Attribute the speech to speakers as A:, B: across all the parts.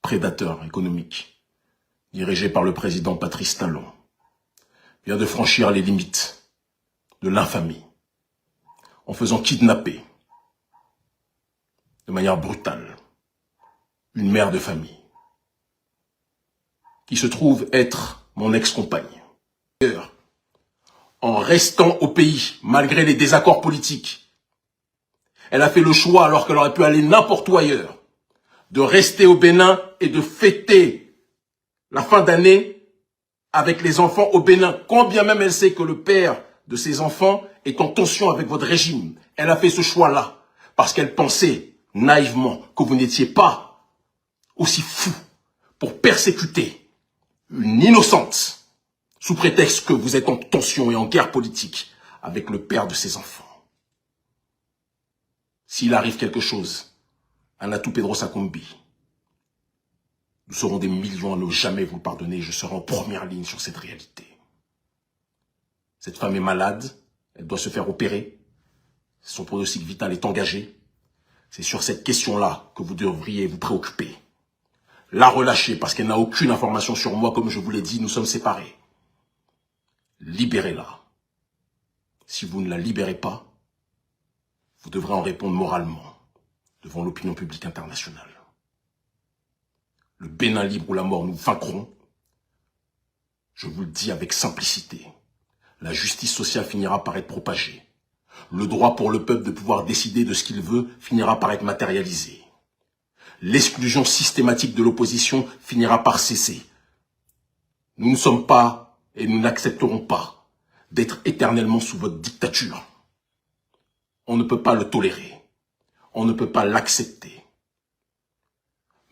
A: prédateur économique, dirigé par le président Patrice Talon, vient de franchir les limites de l'infamie en faisant kidnapper de manière brutale une mère de famille qui se trouve être mon ex-compagne. En restant au pays, malgré les désaccords politiques, elle a fait le choix, alors qu'elle aurait pu aller n'importe où ailleurs, de rester au Bénin et de fêter la fin d'année avec les enfants au Bénin, quand bien même elle sait que le père de ses enfants est en tension avec votre régime. Elle a fait ce choix-là parce qu'elle pensait naïvement que vous n'étiez pas aussi fou pour persécuter une innocente sous prétexte que vous êtes en tension et en guerre politique avec le père de ses enfants. S'il arrive quelque chose à Natou Pedrosa Kombi, nous serons des millions à ne jamais vous pardonner. Je serai en première ligne sur cette réalité. Cette femme est malade, elle doit se faire opérer. Son pronostic vital est engagé. C'est sur cette question-là que vous devriez vous préoccuper. La relâcher parce qu'elle n'a aucune information sur moi, comme je vous l'ai dit, nous sommes séparés. Libérez-la. Si vous ne la libérez pas, vous devrez en répondre moralement devant l'opinion publique internationale. Le Bénin libre ou la mort, nous vaincrons. Je vous le dis avec simplicité. La justice sociale finira par être propagée. Le droit pour le peuple de pouvoir décider de ce qu'il veut finira par être matérialisé. L'exclusion systématique de l'opposition finira par cesser. Nous ne sommes pas et nous n'accepterons pas d'être éternellement sous votre dictature. On ne peut pas le tolérer. On ne peut pas l'accepter.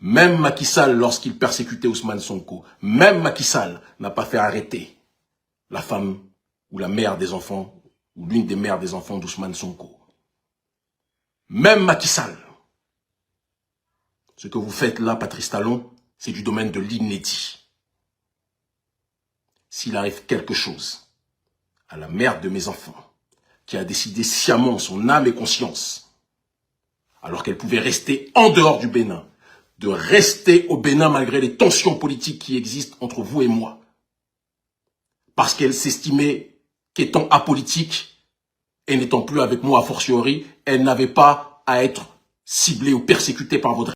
A: Même Macky Sall, lorsqu'il persécutait Ousmane Sonko, même Macky Sall n'a pas fait arrêter la femme ou la mère des enfants, ou l'une des mères des enfants d'Ousmane Sonko. Même Macky Sall. Ce que vous faites là, Patrice Talon, c'est du domaine de l'inédit. S'il arrive quelque chose à la mère de mes enfants, qui a décidé sciemment en son âme et conscience, alors qu'elle pouvait rester en dehors du Bénin, de rester au Bénin malgré les tensions politiques qui existent entre vous et moi, parce qu'elle s'estimait qu'étant apolitique et n'étant plus avec moi a fortiori, elle n'avait pas à être ciblée ou persécutée par votre